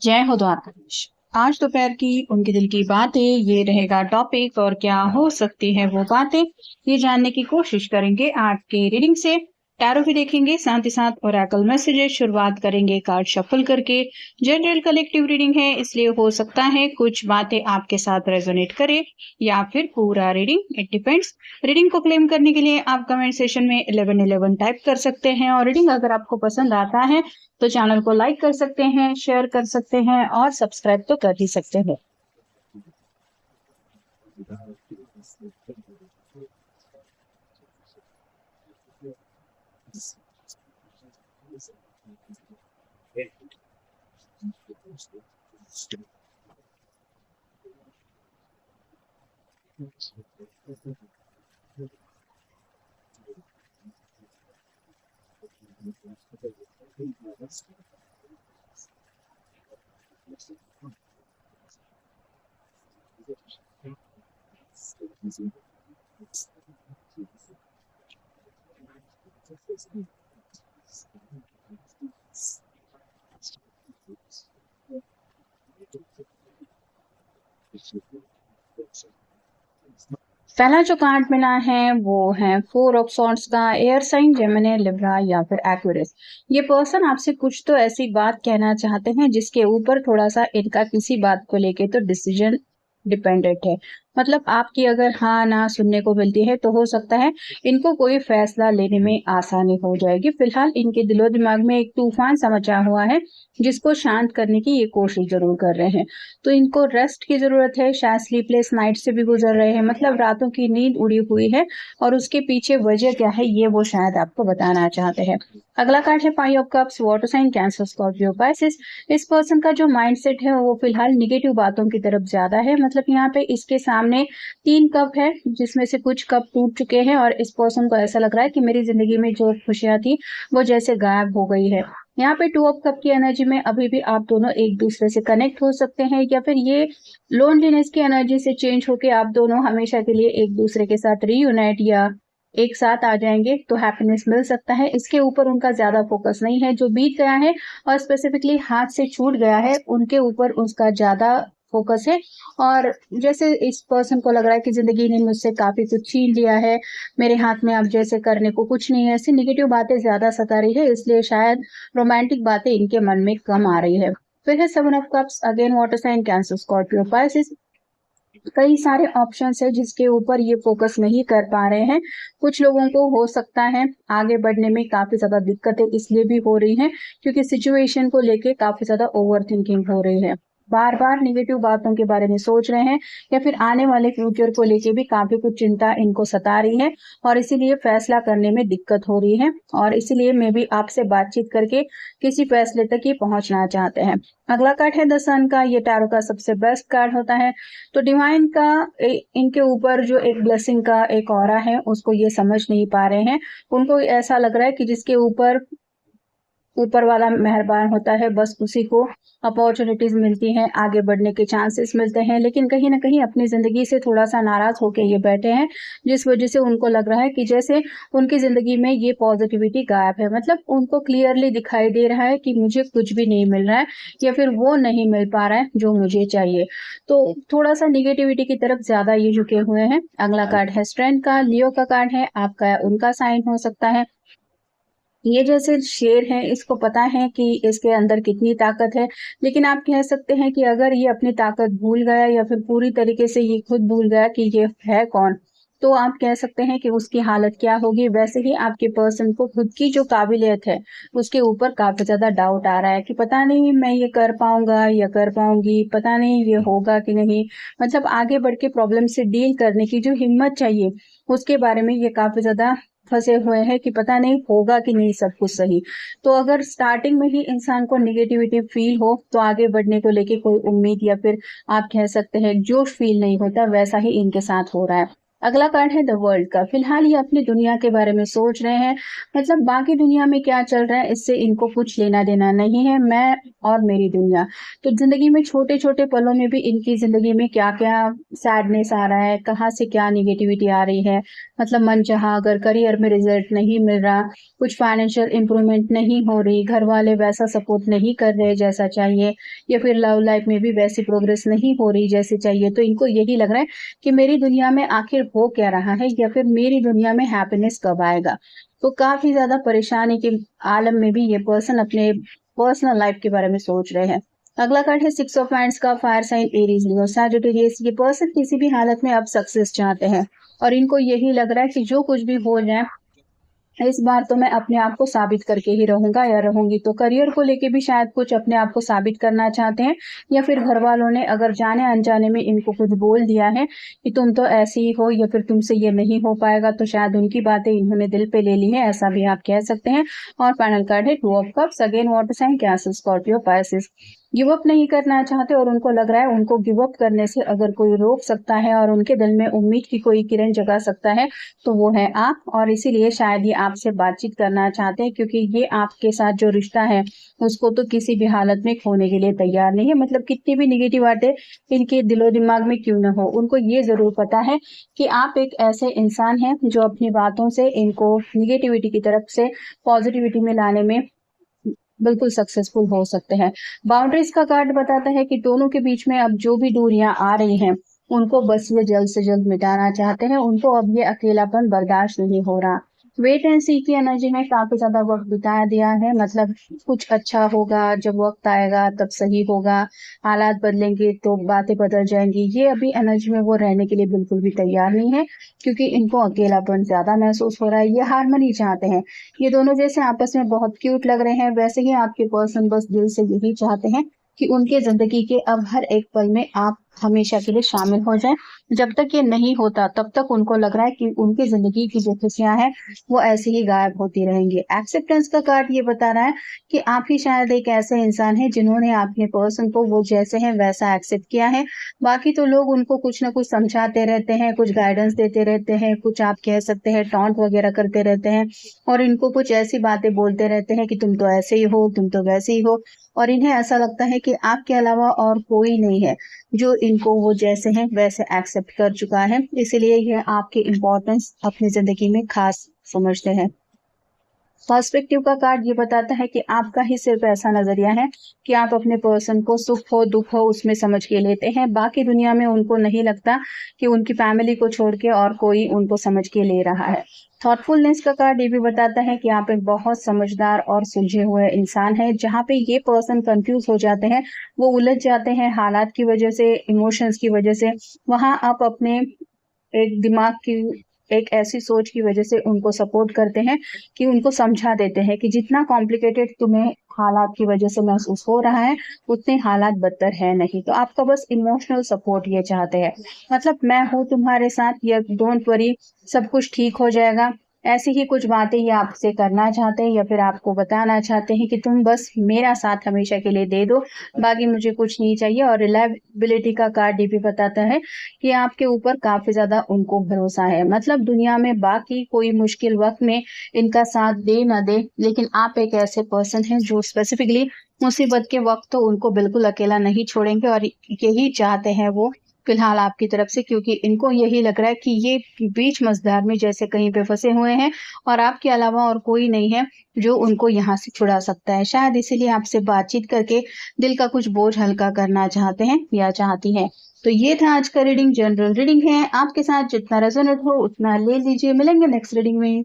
जय हो द्वारकाधीश। आज दोपहर की उनके दिल की बातें ये रहेगा टॉपिक, और क्या हो सकती है वो बातें ये जानने की कोशिश करेंगे आज के रीडिंग से। टैरो भी देखेंगे साथ ही साथ ओरेकल मैसेजेस। शुरुआत करेंगे कार्ड शफल करके। जनरल कलेक्टिव रीडिंग है, इसलिए हो सकता है कुछ बातें आपके साथ रेजोनेट करे या फिर पूरा रीडिंग, इट डिपेंड्स। रीडिंग को क्लेम करने के लिए आप कमेंट सेशन में 1111 टाइप कर सकते हैं, और रीडिंग अगर आपको पसंद आता है तो चैनल को लाइक कर सकते हैं, शेयर कर सकते हैं और सब्सक्राइब तो कर ही सकते हैं। पहला जो कार्ड मिला है वो है 4 ऑफ सॉर्ड्स का। एयर साइन, जेमिनी, लिब्रा या फिर एक्वेरियस। ये पर्सन आपसे कुछ तो ऐसी बात कहना चाहते हैं जिसके ऊपर थोड़ा सा इनका किसी बात को लेके तो डिसीजन डिपेंडेंट है। मतलब आपकी अगर हाँ ना सुनने को मिलती है तो हो सकता है इनको कोई फैसला लेने में आसानी हो जाएगी। फिलहाल इनके दिलो दिमाग में एक तूफान सा मचा हुआ है जिसको शांत करने की ये कोशिश जरूर कर रहे हैं। तो इनको रेस्ट की जरूरत है, शायद स्लीपलेस नाइट से भी गुजर रहे हैं, मतलब रातों की नींद उड़ी हुई है। और उसके पीछे वजह क्या है ये वो शायद आपको बताना चाहते हैं। अगला कार्ड है 5 of cups, water sign, Cancer, Scorpio, Pisces. इस पर्सन का जो माइंडसेट है वो फिलहाल निगेटिव बातों की तरफ ज्यादा है। मतलब यहाँ पे इसके सामने 3 कप है जिसमें से कुछ कप टूट चुके हैं, और इस पर्सन को ऐसा लग रहा है कि मेरी जिंदगी में जो खुशियां थी वो जैसे गायब हो गई है। यहाँ पे 2 ऑफ कप की एनर्जी में अभी भी आप दोनों एक दूसरे से कनेक्ट हो सकते हैं, या फिर ये लोनलीनेस की एनर्जी से चेंज होके आप दोनों हमेशा के लिए एक दूसरे के साथ रीयूनाइट या एक साथ आ जाएंगे तो हैप्पीनेस मिल सकता है। इसके ऊपर उनका ज्यादा फोकस नहीं है। जो बीत गया है और स्पेसिफिकली हाथ से छूट गया है उनके ऊपर उसका ज्यादा फोकस है। और जैसे इस पर्सन को लग रहा है कि जिंदगी ने मुझसे काफी कुछ छीन लिया है, मेरे हाथ में अब जैसे करने को कुछ नहीं है, ऐसी निगेटिव बातें ज्यादा सता रही है, इसलिए शायद रोमांटिक बातें इनके मन में कम आ रही है। फिर है 7 of cups, again water sign, Cancer, Scorpio, Pisces. कई सारे ऑप्शंस है जिसके ऊपर ये फोकस नहीं कर पा रहे हैं। कुछ लोगों को हो सकता है आगे बढ़ने में काफी ज्यादा दिक्कतें इसलिए भी हो रही हैं क्योंकि सिचुएशन को लेके काफी ज्यादा ओवर थिंकिंग हो रही है। बार बार निगेटिव बातों के बारे में सोच रहे हैं, या फिर आने वाले फ्यूचर को लेके भी काफी कुछ चिंता इनको सता रही है, और इसीलिए फैसला करने में दिक्कत हो रही है। और इसीलिए मैं भी आपसे बातचीत करके किसी फैसले तक ये पहुंचना चाहते हैं। अगला कार्ड है द सन का। ये टैरो का सबसे बेस्ट कार्ड होता है। तो डिवाइन का इनके ऊपर जो एक ब्लेसिंग का एक ऑरा है उसको ये समझ नहीं पा रहे हैं। उनको ऐसा लग रहा है कि जिसके ऊपर ऊपर वाला मेहरबान होता है बस उसी को अपॉर्चुनिटीज मिलती हैं, आगे बढ़ने के चांसेस मिलते हैं। लेकिन कहीं ना कहीं अपनी जिंदगी से थोड़ा सा नाराज होकर ये बैठे हैं, जिस वजह से उनको लग रहा है कि जैसे उनकी जिंदगी में ये पॉजिटिविटी गायब है। मतलब उनको क्लियरली दिखाई दे रहा है कि मुझे कुछ भी नहीं मिल रहा है, या फिर वो नहीं मिल पा रहा है जो मुझे चाहिए। तो थोड़ा सा निगेटिविटी की तरफ ज्यादा ये झुके हुए हैं। अगला कार्ड है स्ट्रेंथ का। लियो का कार्ड है, आपका उनका साइन हो सकता है। ये जैसे शेर है, इसको पता है कि इसके अंदर कितनी ताकत है, लेकिन आप कह सकते हैं कि अगर ये अपनी ताकत भूल गया या फिर पूरी तरीके से ये खुद भूल गया कि ये है कौन, तो आप कह सकते हैं कि उसकी हालत क्या होगी। वैसे ही आपके पर्सन को खुद की जो काबिलियत है उसके ऊपर काफी ज्यादा डाउट आ रहा है कि पता नहीं मैं ये कर पाऊंगा या कर पाऊंगी, पता नहीं ये होगा कि नहीं। मतलब आगे बढ़ के प्रॉब्लम से डील करने की जो हिम्मत चाहिए उसके बारे में ये काफी ज्यादा फंसे हुए हैं कि पता नहीं होगा कि नहीं सब कुछ सही। तो अगर स्टार्टिंग में ही इंसान को निगेटिविटी फील हो तो आगे बढ़ने को लेके कोई उम्मीद या फिर आप कह सकते हैं जोश फील नहीं होता, वैसा ही इनके साथ हो रहा है। अगला कार्ड है द वर्ल्ड का। फिलहाल ये अपनी दुनिया के बारे में सोच रहे हैं, मतलब बाकी दुनिया में क्या चल रहा है इससे इनको कुछ लेना देना नहीं है। मैं और मेरी दुनिया। तो जिंदगी में छोटे छोटे पलों में भी इनकी जिंदगी में क्या क्या सैडनेस आ रहा है, कहाँ से क्या निगेटिविटी आ रही है, मतलब मन चाहा अगर करियर में रिजल्ट नहीं मिल रहा, कुछ फाइनेंशियल इंप्रूवमेंट नहीं हो रही, घर वाले वैसा सपोर्ट नहीं कर रहे जैसा चाहिए, या फिर लव लाइफ में भी वैसी प्रोग्रेस नहीं हो रही जैसे चाहिए, तो इनको यही लग रहा है कि मेरी दुनिया में आखिर हो क्या रहा है, या फिर मेरी दुनिया में हैप्पीनेस कब आएगा। तो काफी ज्यादा परेशानी के आलम में भी ये पर्सन अपने पर्सनल लाइफ के बारे में सोच रहे हैं। अगला कार्ड है सिक्स ऑफ हैंड्स का। Fire sign Aries Leo Sagittarius. ये पर्सन किसी भी हालत में अब सक्सेस चाहते हैं और इनको यही लग रहा है कि जो कुछ भी हो जाए इस बार तो मैं अपने आप को साबित करके ही रहूंगा या रहूंगी। तो करियर को लेके भी शायद कुछ अपने आप को साबित करना चाहते हैं, या फिर घर वालों ने अगर जाने अनजाने में इनको कुछ बोल दिया है कि तुम तो ऐसे ही हो या फिर तुमसे ये नहीं हो पाएगा, तो शायद उनकी बातें इन्होंने दिल पे ले ली है, ऐसा भी आप कह सकते हैं। और फाइनल कार्ड है two of cups. Again water sign, Cancer, Scorpio, Pisces. Give up नहीं करना चाहते और उनको लग रहा है उनको गिव अप करने से अगर कोई रोक सकता है और उनके दिल में उम्मीद की कोई किरण जगा सकता है तो वो है आप। और इसीलिए शायद ये आपसे बातचीत करना चाहते हैं, क्योंकि ये आपके साथ जो रिश्ता है उसको तो किसी भी हालत में खोने के लिए तैयार नहीं है। मतलब कितनी भी निगेटिव बातें इनके दिलो दिमाग में क्यों न हो, उनको ये जरूर पता है कि आप एक ऐसे इंसान हैं जो अपनी बातों से इनको निगेटिविटी की तरफ से पॉजिटिविटी में लाने में बिल्कुल सक्सेसफुल हो सकते हैं। बाउंड्रीज का कार्ड बताता है कि दोनों के बीच में अब जो भी दूरियां आ रही हैं उनको बस ये जल्द से जल्द मिटाना चाहते हैं। उनको अब ये अकेलापन बर्दाश्त नहीं हो रहा। वेट एंड सी की एनर्जी में काफी ज्यादा वक्त बिता दिया है, मतलब कुछ अच्छा होगा, जब वक्त आएगा तब सही होगा, हालात बदलेंगे तो बातें बदल जाएंगी, ये अभी एनर्जी में वो रहने के लिए बिल्कुल भी तैयार नहीं है, क्योंकि इनको अकेलापन ज्यादा महसूस हो रहा है। ये हारमनी चाहते हैं। ये दोनों जैसे आपस में बहुत क्यूट लग रहे हैं वैसे ही आपके पर्सन बस दिल से यही चाहते हैं कि उनके जिंदगी के अब हर एक पल में आप हमेशा के लिए शामिल हो जाएं। जब तक ये नहीं होता तब तक उनको लग रहा है कि उनकी जिंदगी की जो खुशियां हैं वो ऐसे ही गायब होती रहेंगी। एक्सेप्टेंस का कार्ड ये बता रहा है कि आप ही शायद एक ऐसे इंसान हैं जिन्होंने अपने पर्सन को वो जैसे हैं वैसा एक्सेप्ट किया है। बाकी तो लोग उनको कुछ ना कुछ समझाते रहते हैं, कुछ गाइडेंस देते रहते हैं, कुछ आप कह सकते हैं टॉन्ट वगैरह करते रहते हैं, और इनको कुछ ऐसी बातें बोलते रहते हैं कि तुम तो ऐसे ही हो, तुम तो वैसे ही हो। और इन्हें ऐसा लगता है कि आपके अलावा और कोई नहीं है जो इनको वो जैसे हैं वैसे एक्सेप्ट कर चुका है, इसीलिए ये आपकी इम्पोर्टेंस अपनी जिंदगी में खास समझते हैं। पर्सपेक्टिव का कार्ड ये बताता है कि आपका ही सिर्फ ऐसा नजरिया है कि आप अपने पर्सन को सुख हो दुख हो उसमें समझ के लेते हैं। बाकी दुनिया में उनको नहीं लगता कि उनकी फैमिली को छोड़ के और कोई उनको समझ के ले रहा है। थॉटफुलनेस का कार्ड ये भी बताता है कि आप एक बहुत समझदार और सुलझे हुए इंसान हैं। जहाँ पे ये पर्सन कंफ्यूज हो जाते हैं, वो उलझ जाते हैं हालात की वजह से, इमोशंस की वजह से, वहां आप अपने एक दिमाग की एक ऐसी सोच की वजह से उनको सपोर्ट करते हैं कि उनको समझा देते हैं कि जितना कॉम्प्लिकेटेड तुम्हें हालात की वजह से महसूस हो रहा है उतने हालात बदतर है नहीं। तो आपका बस इमोशनल सपोर्ट ये चाहते हैं, मतलब मैं हूँ तुम्हारे साथ, या डोंट वरी सब कुछ ठीक हो जाएगा, ऐसी ही कुछ बातें ये आपसे करना चाहते हैं, या फिर आपको बताना चाहते हैं कि तुम बस मेरा साथ हमेशा के लिए दे दो, बाकी मुझे कुछ नहीं चाहिए। और रिलायबिलिटी का कार्ड ये भी बताता है कि आपके ऊपर काफी ज्यादा उनको भरोसा है, मतलब दुनिया में बाकी कोई मुश्किल वक्त में इनका साथ दे ना दे, लेकिन आप एक ऐसे पर्सन हैं जो स्पेसिफिकली मुसीबत के वक्त तो उनको बिल्कुल अकेला नहीं छोड़ेंगे, और यही चाहते हैं वो फिलहाल आपकी तरफ से, क्योंकि इनको यही लग रहा है कि ये बीच मझधार में जैसे कहीं पे फंसे हुए हैं और आपके अलावा और कोई नहीं है जो उनको यहाँ से छुड़ा सकता है। शायद इसीलिए आपसे बातचीत करके दिल का कुछ बोझ हल्का करना चाहते हैं या चाहती हैं। तो ये था आज का रीडिंग, जनरल रीडिंग है, आपके साथ जितना रेजोनेट हो उतना ले लीजिए। मिलेंगे नेक्स्ट रीडिंग में।